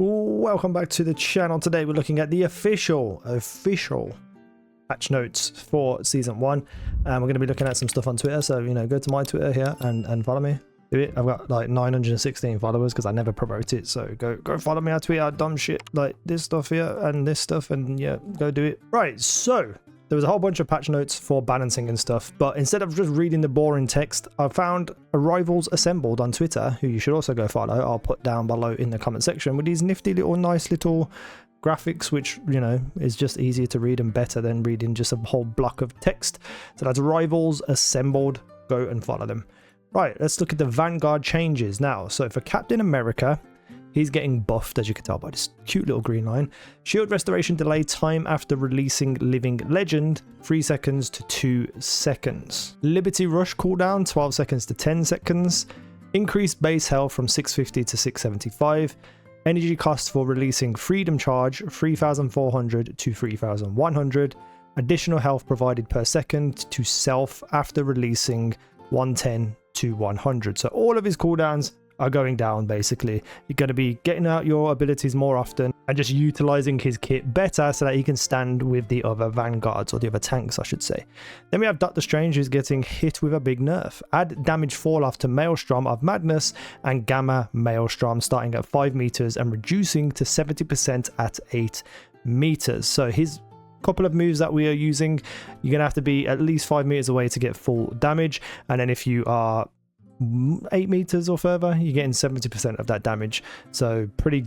Welcome back to the channel. Today we're looking at the official patch notes for season 1, and we're going to be looking at some stuff on Twitter. So go to my Twitter here and follow me. Do it. I've got like 916 followers because I never promote it, so go follow me. I tweet out dumb shit like this stuff here and this stuff, and yeah, go do it. Right, so there was a whole bunch of patch notes for balancing and stuff, but instead of just reading the boring text, I found Arrivals Assembled on Twitter, who you should also go follow. I'll put down below in the comment section with these nifty little nice little graphics, which is just easier to read and better than reading just a whole block of text. So that's Arrivals Assembled. Go and follow them. Right, let's look at the Vanguard changes now. So for Captain America, he's getting buffed, as you can tell by this cute little green line. Shield restoration delay time after releasing Living Legend, 3 seconds to 2 seconds. Liberty Rush cooldown, 12 seconds to 10 seconds. Increased base health from 650 to 675. Energy cost for releasing Freedom Charge, 3,400 to 3,100. Additional health provided per second to self after releasing 110 to 100. So all of his cooldowns are going down. Basically, you're going to be getting out your abilities more often and just utilizing his kit better so that he can stand with the other Vanguards, or the other tanks I should say. Then we have Doctor Strange, who's getting hit with a big nerf. Add damage fall off to Maelstrom of Madness and Gamma Maelstrom, starting at 5 meters and reducing to 70% at 8 meters. So his couple of moves that we are using, you're gonna have to be at least 5 meters away to get full damage, and then if you are 8 meters or further, you're getting 70% of that damage. So pretty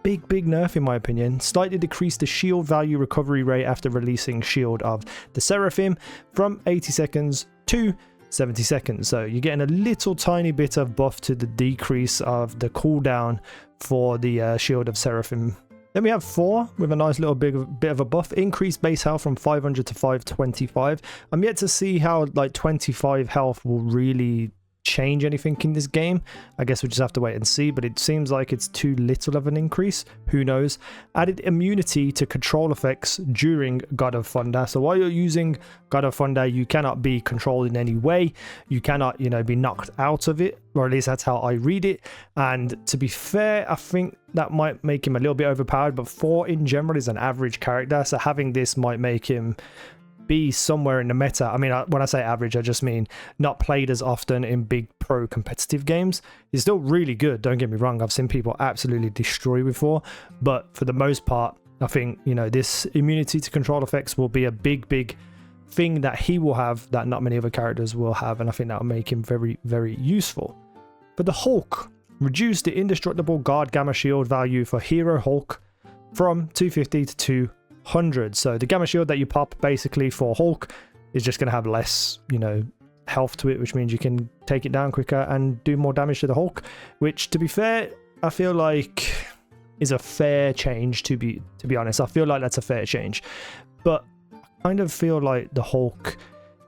big nerf in my opinion. Slightly decreased the shield value recovery rate after releasing Shield of the Seraphim from 80 seconds to 70 seconds. So you're getting a little tiny bit of buff to the decrease of the cooldown for the Shield of Seraphim. Then we have 4 with a nice little bit of a buff. Increased base health from 500 to 525. I'm yet to see how like 25 health will really change anything in this game. I guess we just have to wait and see, but it seems like it's too little of an increase. Who knows? Added immunity to control effects during God of Thunder. So while you're using God of Thunder, you cannot be controlled in any way. You cannot, be knocked out of it, or at least that's how I read it. And to be fair, I think that might make him a little bit overpowered, but 4 in general is an average character, so having this might make him be somewhere in the meta. I mean, when I say average, I just mean not played as often in big pro competitive games. He's still really good, don't get me wrong. I've seen people absolutely destroy before, but for the most part, I think this immunity to control effects will be a big thing that he will have that not many other characters will have, and I think that will make him very useful. For the Hulk, reduce the indestructible guard gamma shield value for Hero Hulk from 250 to 200. So the gamma shield that you pop basically for Hulk is just going to have less health to it, which means you can take it down quicker and do more damage to the Hulk, which to be fair I feel like is a fair change. To be honest, I feel like that's a fair change, but I kind of feel like the Hulk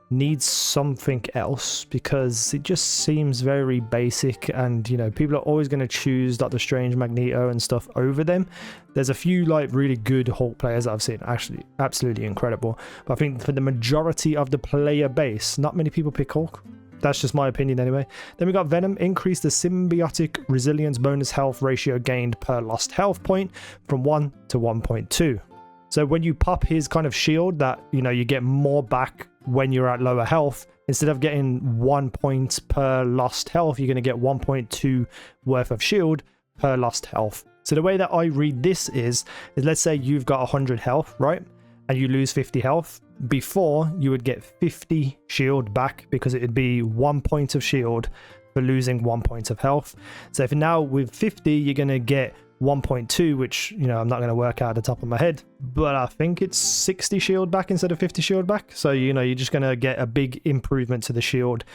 needs something else because it just seems very basic, and people are always going to choose Doctor Strange, Magneto and stuff over them. There's a few like really good Hulk players that I've seen, actually absolutely incredible, but I think for the majority of the player base, not many people pick Hulk. That's just my opinion anyway. Then we got Venom. Increase the symbiotic resilience bonus health ratio gained per lost health point from 1 to 1.2. So when you pop his kind of shield, that you get more back when you're at lower health. Instead of getting 1 point per lost health, you're going to get 1.2 worth of shield per lost health. So the way that I read this is let's say you've got 100 health, right? And you lose 50 health. Before, you would get 50 shield back because it would be 1 point of shield for losing 1 point of health. So if now with 50, you're going to get 1.2, which I'm not going to work out at the top of my head, but I think it's 60 shield back instead of 50 shield back. So you're just going to get a big improvement to the shield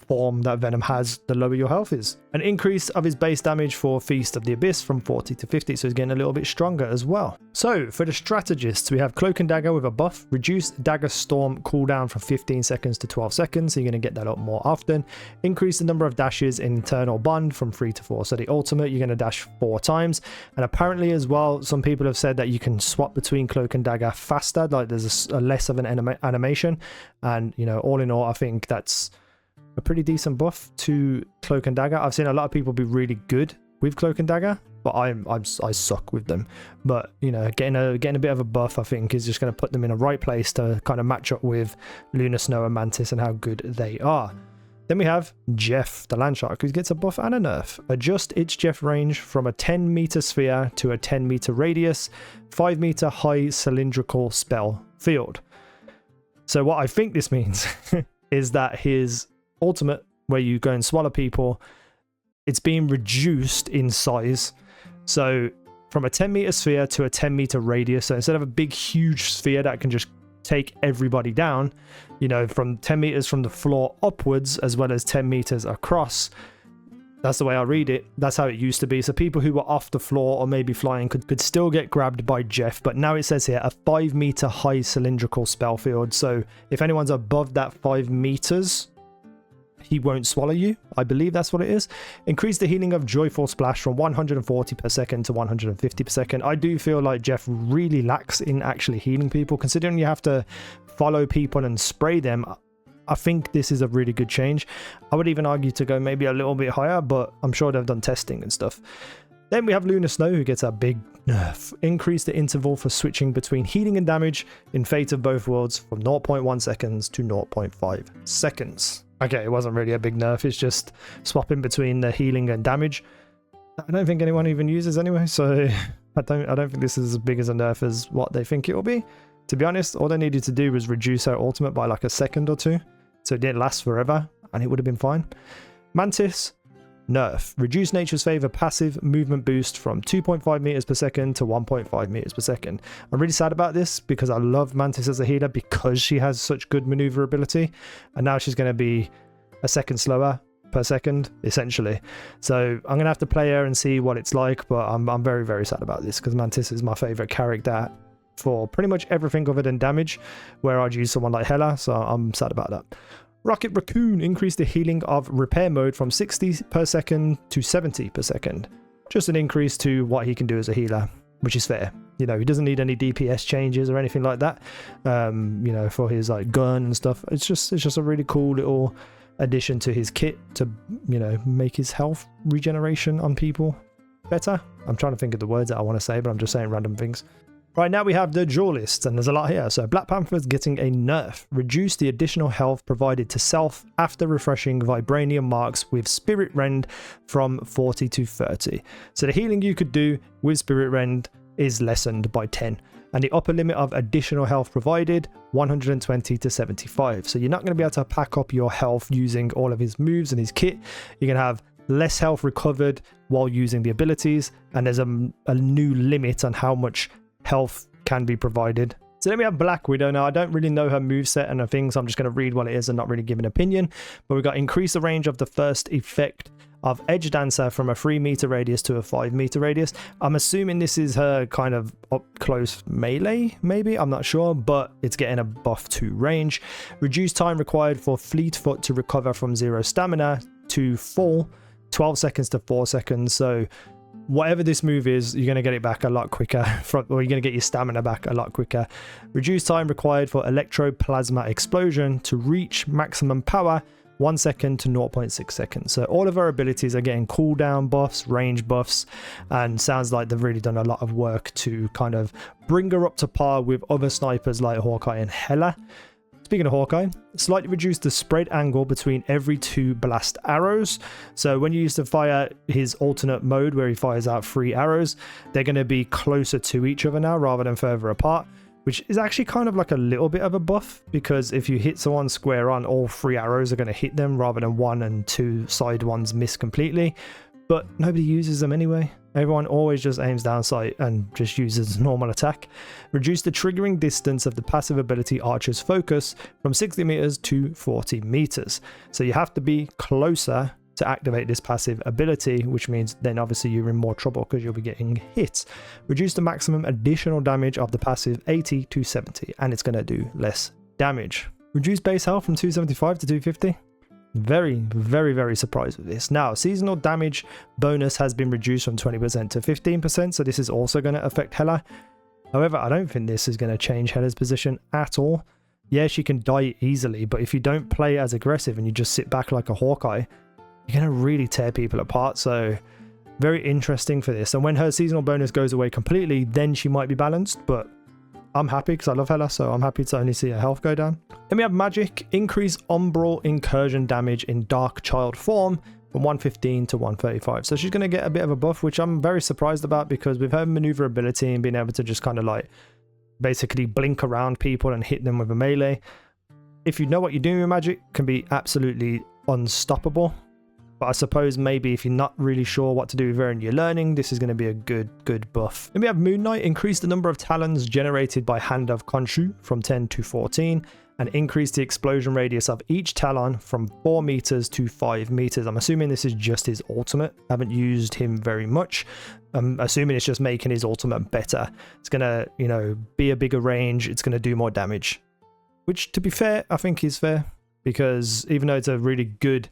form that Venom has the lower your health is. An increase of his base damage for Feast of the Abyss from 40 to 50, so he's getting a little bit stronger as well. So for the strategists, we have Cloak and Dagger with a buff. Reduced Dagger Storm cooldown from 15 seconds to 12 seconds, so you're going to get that up more often. Increase the number of dashes in Internal Bond from 3 to 4, so the ultimate you're going to dash 4 times. And apparently as well, some people have said that you can swap between Cloak and Dagger faster, like there's a less of an animation, and all in all, I think that's a pretty decent buff to Cloak and Dagger. I've seen a lot of people be really good with Cloak and Dagger, but I suck with them. But you know, getting a bit of a buff, I think, is just going to put them in a right place to kind of match up with Lunar Snow and Mantis and how good they are. Then we have Jeff, the land shark, who gets a buff and a nerf. Adjust its Jeff range from a 10-meter sphere to a 10-meter radius, 5-meter high cylindrical spell field. So what I think this means is that his ultimate, where you go and swallow people, it's being reduced in size. So from a 10-meter sphere to a 10-meter radius. So instead of a big, huge sphere that can just take everybody down, you know, from 10 meters from the floor upwards, as well as 10 meters across. That's the way I read it. That's how it used to be. So people who were off the floor or maybe flying could still get grabbed by Jeff. But now it says here a 5-meter high cylindrical spell field. So if anyone's above that 5 meters, he won't swallow you. I believe that's what it is. Increase the healing of Joyful Splash from 140 per second to 150 per second. I do feel like Jeff really lacks in actually healing people. Considering you have to follow people and spray them, I think this is a really good change. I would even argue to go maybe a little bit higher, but I'm sure they've done testing and stuff. Then we have Lunar Snow, who gets a big nerf. Increase the interval for switching between healing and damage in Fate of Both Worlds from 0.1 seconds to 0.5 seconds. Okay, it wasn't really a big nerf, it's just swapping between the healing and damage. I don't think anyone even uses anyway, so I don't think this is as big as a nerf as what they think it will be. To be honest, all they needed to do was reduce her ultimate by like a second or two, so it didn't last forever, and it would have been fine. Mantis, nerf. Reduce Nature's Favor passive movement boost from 2.5 meters per second to 1.5 meters per second. I'm really sad about this because I love Mantis as a healer because she has such good maneuverability, and now she's going to be a second slower per second, essentially. So I'm going to have to play her and see what it's like, but I'm very, very sad about this because Mantis is my favorite character for pretty much everything other than damage, where I'd use someone like Hela, so I'm sad about that. Rocket Raccoon, increase the healing of repair mode from 60 per second to 70 per second. Just an increase to what he can do as a healer, which is fair. You know, he doesn't need any DPS changes or anything like that, you know, for his like gun and stuff. It's just a really cool little addition to his kit to, you know, make his health regeneration on people better. I'm trying to think of the words that I want to say, but I'm just saying random things. Right, now we have the Duelist, and there's a lot here. So Black Panther's getting a nerf. Reduce the additional health provided to self after refreshing Vibranium marks with Spirit Rend from 40 to 30. So the healing you could do with Spirit Rend is lessened by 10. And the upper limit of additional health provided, 120 to 75. So you're not going to be able to pack up your health using all of his moves and his kit. You're going to have less health recovered while using the abilities. And there's a new limit on how much health can be provided. So then we have Black Widow. Now I don't really know her moveset and her things, so I'm just going to read what it is and not really give an opinion. But we've got increase the range of the first effect of Edge Dancer from a 3-meter radius to a 5-meter radius. I'm assuming this is her kind of up close melee, maybe, I'm not sure, but it's getting a buff to range. Reduce time required for Fleetfoot to recover from 0 stamina to full, 12 seconds to 4 seconds. So whatever this move is, you're going to get it back a lot quicker, or you're going to get your stamina back a lot quicker. Reduce time required for Electroplasma Explosion to reach maximum power, 1 second to 0.6 seconds. So all of our abilities are getting cooldown buffs, range buffs, and sounds like they've really done a lot of work to kind of bring her up to par with other snipers like Hawkeye and Hela. Speaking of Hawkeye, slightly reduce the spread angle between every 2 blast arrows. So when you used to fire his alternate mode where he fires out 3 arrows, they're going to be closer to each other now rather than further apart, which is actually kind of like a little bit of a buff, because if you hit someone square on, all 3 arrows are going to hit them rather than 1 and 2 side ones miss completely. But nobody uses them anyway. Everyone always just aims down sight and just uses normal attack. Reduce the triggering distance of the passive ability Archer's Focus from 60 meters to 40 meters. So you have to be closer to activate this passive ability, which means then obviously you're in more trouble because you'll be getting hit. Reduce the maximum additional damage of the passive 80 to 70, and it's going to do less damage. Reduce base health from 275 to 250. Very, very, very surprised with this. Now, seasonal damage bonus has been reduced from 20% to 15%, so this is also going to affect Hela. However, I don't think this is going to change Hela's position at all. Yeah, she can die easily, but if you don't play as aggressive and you just sit back like a Hawkeye, you're going to really tear people apart. So Very interesting for this. And when her seasonal bonus goes away completely, then she might be balanced, but I'm happy because I love Hela, so I'm happy to only see her health go down. Then we have magic, increase umbral incursion damage in dark child form from 115 to 135. So she's going to get a bit of a buff, which I'm very surprised about, because with her maneuverability and being able to just kind of like basically blink around people and hit them with a melee, if you know what you're doing with magic, can be absolutely unstoppable. But I suppose maybe if you're not really sure what to do with her and you're learning, this is going to be a good buff. Then we have Moon Knight, increase the number of talons generated by Hand of Khonshu from 10 to 14, and increase the explosion radius of each talon from 4 meters to 5 meters. I'm assuming this is just his ultimate. I haven't used him very much. I'm assuming it's just making his ultimate better. It's going to, you know, be a bigger range. It's going to do more damage, which, to be fair, I think is fair, because even though it's a really good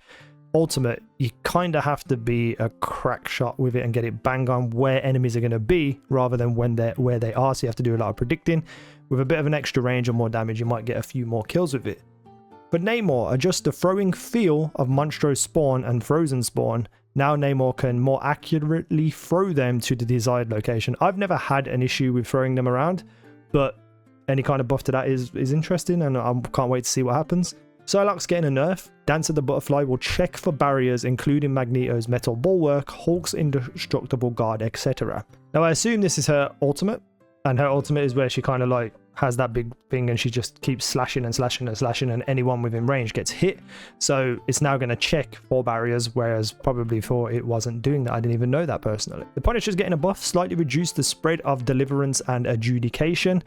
ultimate, you kind of have to be a crack shot with it and get it bang on where enemies are going to be rather than where they are. So you have to do a lot of predicting. With a bit of an extra range and more damage, you might get a few more kills with it. But Namor, adjust the throwing feel of Monstro Spawn and Frozen Spawn. Now Namor can more accurately throw them to the desired location. I've never had an issue with throwing them around, but any kind of buff to that is interesting, and I can't wait to see what happens. Psylocke's getting a nerf. Dancer the Butterfly will check for barriers, including Magneto's metal bulwark, Hulk's indestructible guard, etc. Now I assume this is her ultimate, and her ultimate is where she kind of like has that big thing and she just keeps slashing and slashing and slashing, and anyone within range gets hit. So it's now going to check for barriers, whereas probably before it wasn't doing that. I didn't even know that personally. The Punisher's getting a buff, slightly reduce the spread of deliverance and adjudication.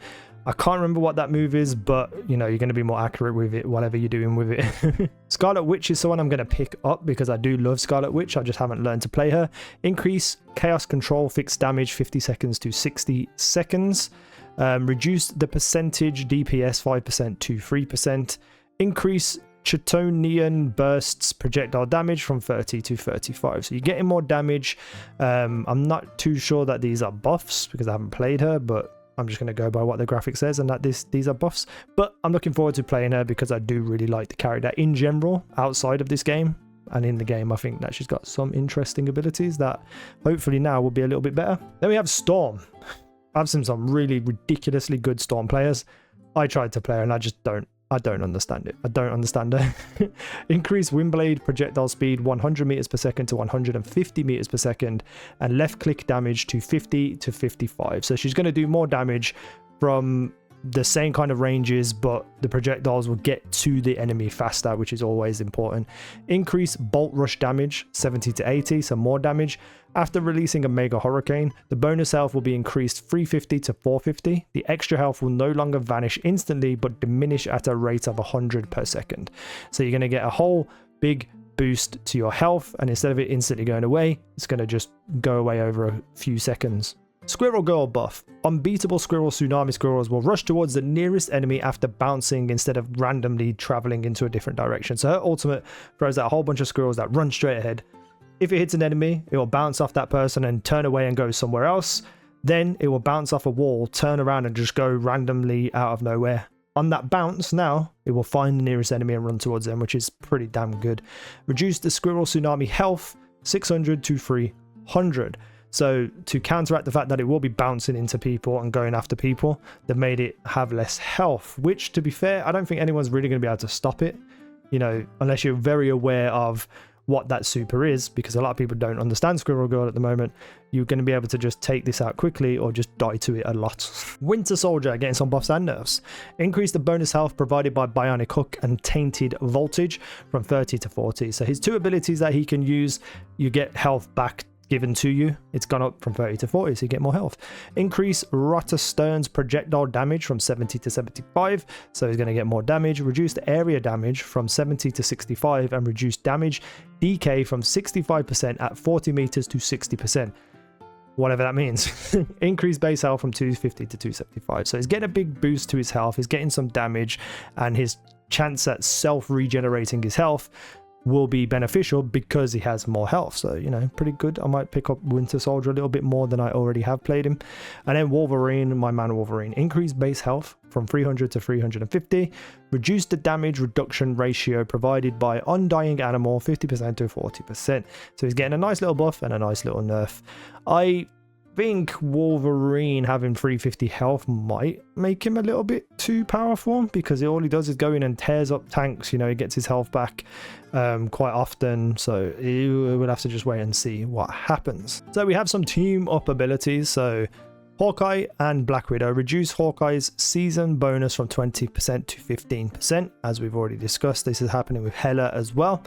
I can't remember what that move is, but you know, you're going to be more accurate with it, whatever you're doing with it. Scarlet Witch is someone I'm going to pick up because I do love Scarlet Witch. I just haven't learned to play her. Increase Chaos Control fixed damage 50 seconds to 60 seconds. Reduce the percentage DPS 5% to 3%. Increase Chitonian bursts projectile damage from 30 to 35. So you're getting more damage. I'm not too sure that these are buffs because I haven't played her, but I'm just going to go by what the graphic says and that these are buffs. But I'm looking forward to playing her because I do really like the character in general outside of this game. And in the game, I think that she's got some interesting abilities that hopefully now will be a little bit better. Then we have Storm. I've seen some really ridiculously good Storm players. I tried to play her and I don't understand it. I don't understand her. Increase Windblade projectile speed 100 meters per second to 150 meters per second, and left click damage to 50 to 55. So she's going to do more damage from the same kind of ranges, but the projectiles will get to the enemy faster, which is always important. Increase bolt rush damage 70 to 80, so more damage. After releasing a Mega Hurricane, the bonus health will be increased 350 to 450. The extra health will no longer vanish instantly, but diminish at a rate of 100 per second. So you're going to get a whole big boost to your health, and instead of it instantly going away, it's going to just go away over a few seconds. Squirrel Girl buff. Unbeatable Squirrel Tsunami Squirrels will rush towards the nearest enemy after bouncing instead of randomly traveling into a different direction. So her ultimate throws out a whole bunch of squirrels that run straight ahead. If it hits an enemy, it will bounce off that person and turn away and go somewhere else. Then it will bounce off a wall, turn around and just go randomly out of nowhere. On that bounce now, it will find the nearest enemy and run towards them, which is pretty damn good. Reduce the Squirrel Tsunami health 600 to 300. So to counteract the fact that it will be bouncing into people and going after people, they've made it have less health, which, to be fair, I don't think anyone's really going to be able to stop it, you know, unless you're very aware of what that super is, because a lot of people don't understand Squirrel Girl at the moment. You're going to be able to just take this out quickly or just die to it a lot. Winter Soldier getting some buffs and nerfs. Increase the bonus health provided by Bionic Hook and Tainted Voltage from 30 to 40. So his two abilities that he can use, you get health back given to you. It's gone up from 30 to 40, so you get more health. Increase Rotter Stern's projectile damage from 70 to 75, so he's going to get more damage. Reduce the area damage from 70 to 65, and reduce damage DK from 65% at 40 meters to 60%. Whatever that means. Increase base health from 250 to 275. So he's getting a big boost to his health. He's getting some damage, and his chance at self-regenerating his health will be beneficial because he has more health. So, you know, pretty good. I might pick up Winter Soldier a little bit more than I already have played him. And then Wolverine, my man Wolverine, increased base health from 300 to 350, reduce the damage reduction ratio provided by Undying Animal 50% to 40%. So he's getting a nice little buff and a nice little nerf. I think Wolverine having 350 health might make him a little bit too powerful, because all he does is go in and tears up tanks. You know, he gets his health back quite often, so we'll have to just wait and see what happens. So we have some team up abilities. So Hawkeye and Black Widow reduce Hawkeye's season bonus from 20% to 15%, as we've already discussed. This is happening with Hela as well.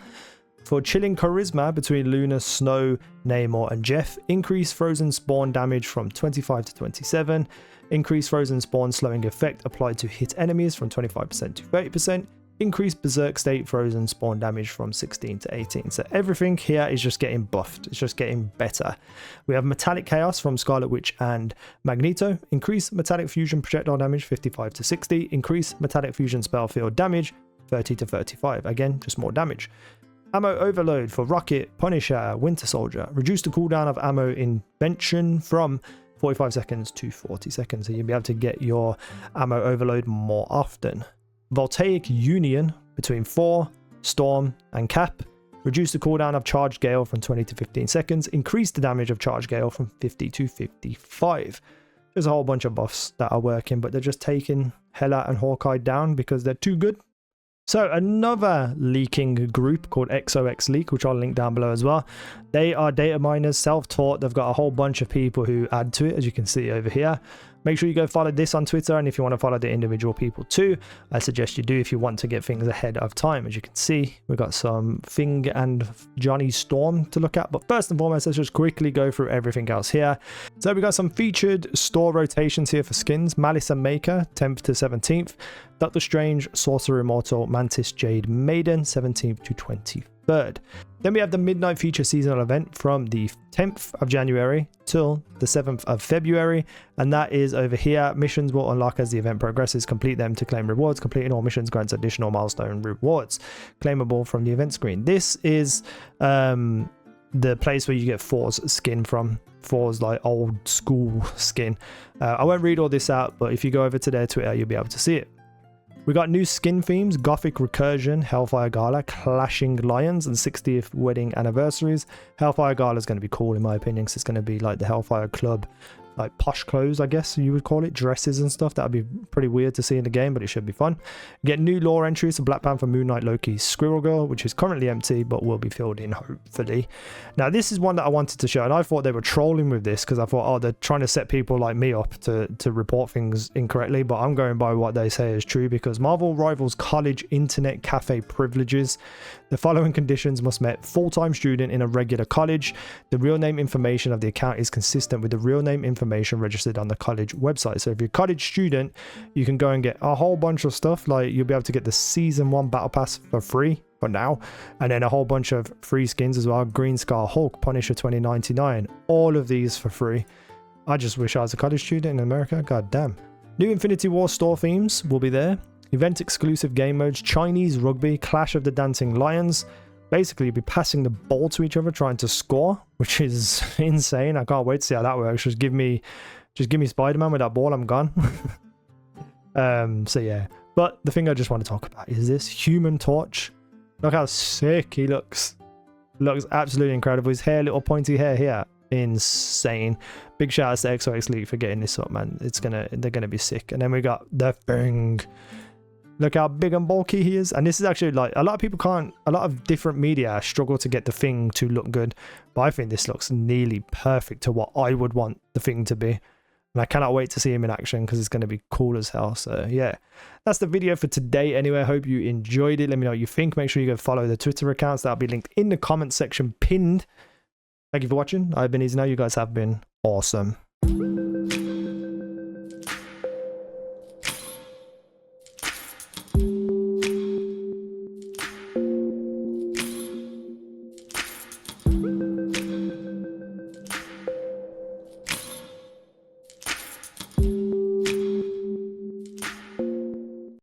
For chilling charisma between Luna, Snow, Namor and Jeff, increase frozen spawn damage from 25 to 27, increase frozen spawn slowing effect applied to hit enemies from 25% to 30%, increase berserk state frozen spawn damage from 16 to 18. So everything here is just getting buffed, it's just getting better. We have metallic chaos from Scarlet Witch and Magneto, increase metallic fusion projectile damage 55 to 60, increase metallic fusion spell field damage 30 to 35, again just more damage. Ammo overload for Rocket, Punisher, Winter Soldier. Reduce the cooldown of ammo invention from 45 seconds to 40 seconds. So you'll be able to get your ammo overload more often. Voltaic Union between Thor, Storm and Cap. Reduce the cooldown of Charged Gale from 20 to 15 seconds. Increase the damage of Charged Gale from 50 to 55. There's a whole bunch of buffs that are working, but they're just taking Hela and Hawkeye down because they're too good. So another leaking group called XOX Leak, which I'll link down below as well. They are data miners, self-taught. They've got a whole bunch of people who add to it, as you can see over here. Make sure you go follow this on Twitter, and if you want to follow the individual people too, I suggest you do if you want to get things ahead of time. As you can see, we've got some Thing and Johnny Storm to look at, but first and foremost, let's just quickly go through everything else here. So we got some featured store rotations here for skins. Malice and Maker, 10th to 17th. Doctor Strange, Sorcerer Immortal, Mantis, Jade, Maiden, 17th to 23rd. Then we have the Midnight Feature seasonal event from the 10th of January till the 7th of February. And that is over here. Missions will unlock as the event progresses. Complete them to claim rewards. Completing all missions grants additional milestone rewards claimable from the event screen. This is the place where you get Thor's skin from. Thor's like old school skin. I won't read all this out, but if you go over to their Twitter, you'll be able to see it. We got new skin themes: Gothic Recursion, Hellfire Gala, Clashing Lions, and 60th Wedding Anniversaries. Hellfire Gala is going to be cool in my opinion, because it's going to be like the Hellfire Club, like posh clothes, I guess you would call it, dresses and stuff. That would be pretty weird to see in the game, but it should be fun. Get new lore entries for Black Panther, Moon Knight, Loki, Squirrel Girl, which is currently empty but will be filled in hopefully. Now this is one that I wanted to show, and I thought they were trolling with this because I thought, oh, they're trying to set people like me up to report things incorrectly, but I'm going by what they say is true, because Marvel rivals college internet cafe privileges. The following conditions must met: full-time student in a regular college. The real name information of the account is consistent with the real name information registered on the college website. So if you're a college student, you can go and get a whole bunch of stuff. Like you'll be able to get the season 1 battle pass for free for now, and then a whole bunch of free skins as well. Green Scar, Hulk, Punisher 2099, all of these for free. I just wish I was a college student in America. God damn. New Infinity War store themes will be there. Event exclusive game modes: Chinese rugby, Clash of the Dancing Lions. Basically, you'll be passing the ball to each other trying to score, which is insane. I can't wait to see how that works. Just give me Spider-Man with that ball, I'm gone. So yeah, but the thing I just want to talk about is this Human Torch. Look how sick he looks. Looks absolutely incredible. His hair, little pointy hair here, insane. Big shout out to XOX League for getting this up, man. They're gonna be sick. And then we got the Thing. Look how big and bulky he is. And this is actually like, a lot of different media struggle to get the Thing to look good, but I think this looks nearly perfect to what I would want the Thing to be. And I cannot wait to see him in action, because it's going to be cool as hell. So yeah, that's the video for today anyway. I hope you enjoyed it. Let me know what you think. Make sure you go follow the Twitter accounts. That'll be linked in the comment section pinned. Thank you for watching. I've been Easy Now. You guys have been awesome.